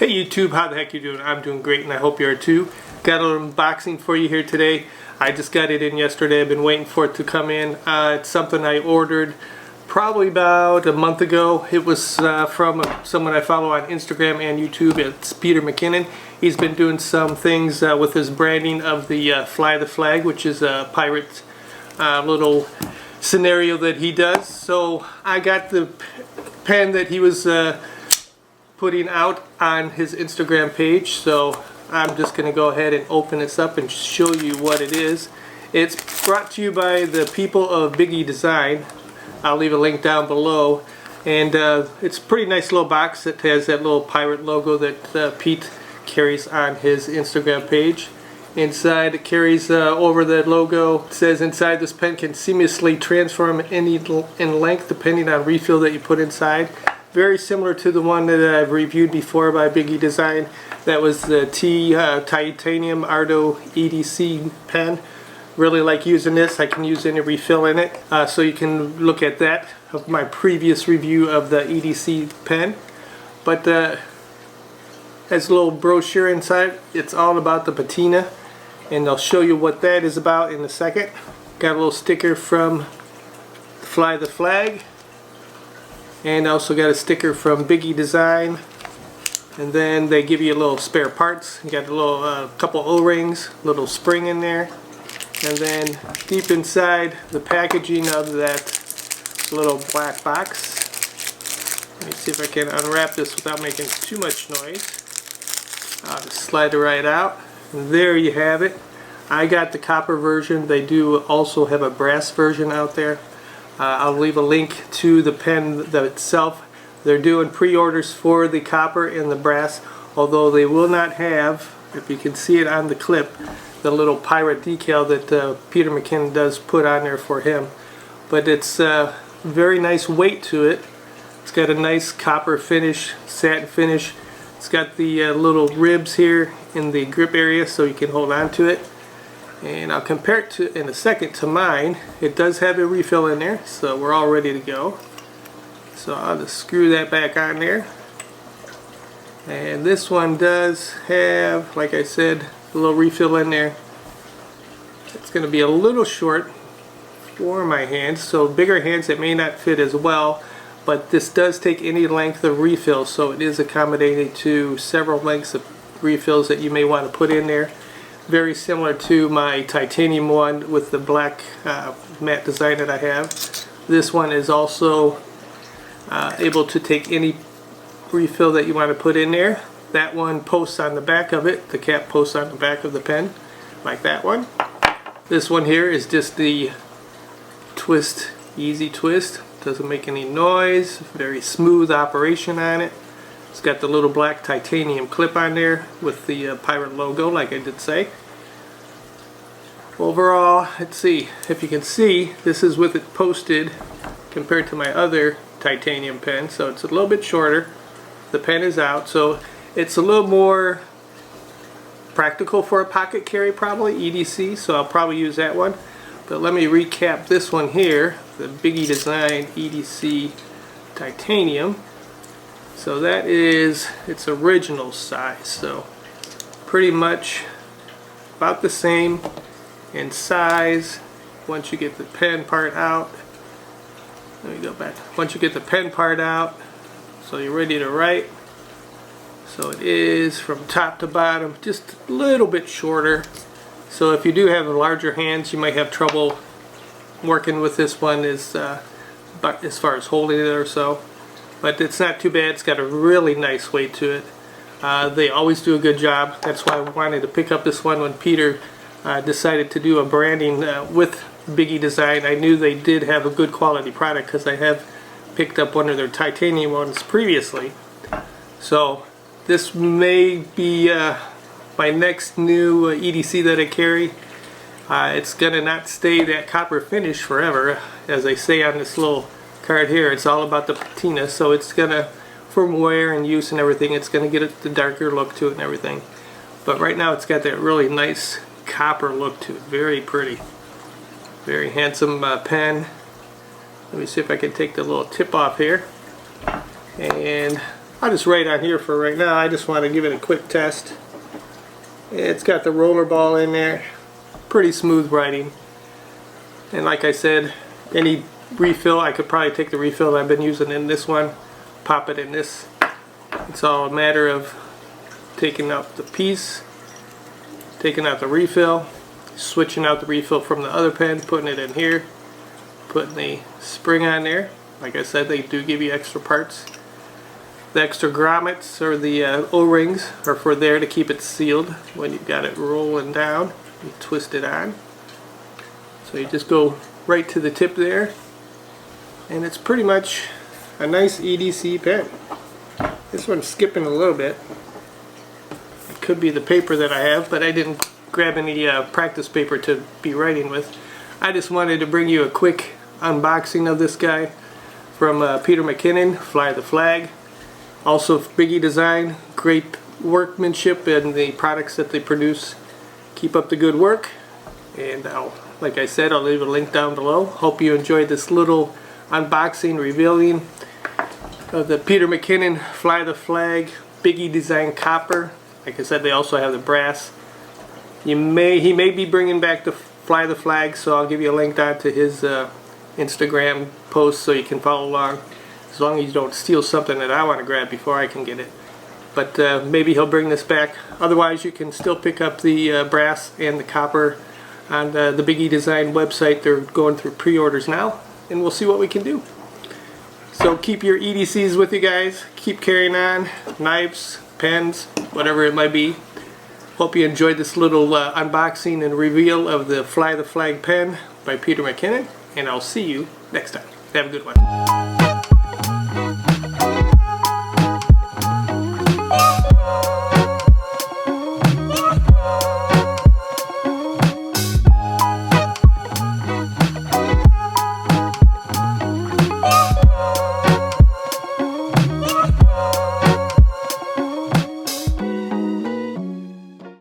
Hey YouTube, how the heck you doing? I'm doing great and I hope you are too. Got a little unboxing for you here today. I just got it in yesterday. I've been waiting for it to come in. It's something I ordered probably about a month ago. It was from someone I follow on Instagram and YouTube. It's Peter McKinnon. He's been doing some things with his branding of the Fly the Flag, which is a pirate little scenario that he does. So I got the pen that he was putting out on his Instagram page, so I'm just going to go ahead and open this up and show you what it is. It's brought to you by the people of Bigidesign. I'll leave a link down below, and it's a pretty nice little box that has that little pirate logo that Pete carries on his Instagram page. Inside it carries over the logo. It says inside this pen can seamlessly transform in length depending on refill that you put inside. Very similar to the one that I've reviewed before by Bigidesign. That was the Titanium Ardo EDC pen. Really like using this. I can use any refill in it. So you can look at that of my previous review of the EDC pen. But has a little brochure inside. It's all about the patina, and I'll show you what that is about in a second. Got a little sticker from Fly the Flag. And also got a sticker from Bigidesign, and then they give you a little spare parts. You got a little couple O-rings, little spring in there, and then deep inside the packaging of that little black box. Let me see if I can unwrap this without making too much noise. I'll just slide it right out, and there you have it. I got the copper version. They do also have a brass version out there. I'll leave a link to the pen itself. They're doing pre-orders for the copper and the brass, although they will not have, if you can see it on the clip, the little pirate decal that Peter McKinnon does put on there for him. But it's very nice weight to it. It's got a nice copper finish, satin finish. It's got the little ribs here in the grip area so you can hold on to it. And I'll compare it to in a second to mine. It does have a refill in there, so we're all ready to go. So I'll just screw that back on there. And this one does have, like I said, a little refill in there. It's going to be a little short for my hands, so bigger hands it may not fit as well, but this does take any length of refill, so it is accommodating to several lengths of refills that you may want to put in there. Very similar to my titanium one with the black matte design that I have. This one is also able to take any refill that you want to put in there. That one posts on the back of it. The cap posts on the back of the pen, like that one. This one here is just the twist, easy twist. Doesn't make any noise. Very smooth operation on it. It's got the little black titanium clip on there with the pirate logo, like I did say. Overall, let's see if you can see, this is with it posted compared to my other titanium pen, so it's a little bit shorter. The pen is out, so it's a little more practical for a pocket carry, probably EDC, so I'll probably use that one. But let me recap this one here, the Bigidesign EDC titanium. So that is its original size, so pretty much about the same in size. Once you get the pen part out, let me go back. Once you get the pen part out, so you're ready to write. So it is from top to bottom, just a little bit shorter. So if you do have larger hands, you might have trouble working with this one but as far as holding it or so. But it's not too bad. It's got a really nice weight to it. They always do a good job. That's why I wanted to pick up this one when Peter decided to do a branding with Bigidesign. I knew they did have a good quality product because I have picked up one of their titanium ones previously. So this may be my next new EDC that I carry. It's going to not stay that copper finish forever. As I say on this little card here, it's all about the patina, so it's gonna, from wear and use and everything, it's gonna get the darker look to it and everything. But right now it's got that really nice copper look to it. Very pretty, very handsome pen. Let me see if I can take the little tip off here, and I'll just write on here for right now. I just want to give it a quick test. It's got the roller ball in there. Pretty smooth writing. And like I said, any refill, I could probably take the refill that I've been using in this one, pop it in this. It's all a matter of taking out the piece, taking out the refill, switching out the refill from the other pen, putting it in here, putting the spring on there. Like I said, they do give you extra parts. The extra grommets or the O-rings are for there to keep it sealed when you've got it rolling down. You twist it on. So you just go right to the tip there, and it's pretty much a nice EDC pen. This one's skipping a little bit. It could be the paper that I have, but I didn't grab any practice paper to be writing with. I just wanted to bring you a quick unboxing of this guy from Peter McKinnon, Fly the Flag. Also Bigidesign, great workmanship in the products that they produce. Keep up the good work, and like I said, I'll leave a link down below. Hope you enjoyed this little unboxing revealing of the Peter McKinnon Fly the Flag Bigidesign copper. Like I said, they also have the brass. He may be bringing back the Fly the Flag, so I'll give you a link down to his Instagram post so you can follow along. As long as you don't steal something that I want to grab before I can get it. But maybe he'll bring this back. Otherwise, you can still pick up the brass and the copper on the Bigidesign website. They're going through pre-orders now, and we'll see what we can do. So keep your EDCs with you guys. Keep carrying on. Knives, pens, whatever it might be. Hope you enjoyed this little unboxing and reveal of the Fly the Flag pen by Peter McKinnon, and I'll see you next time. Have a good one.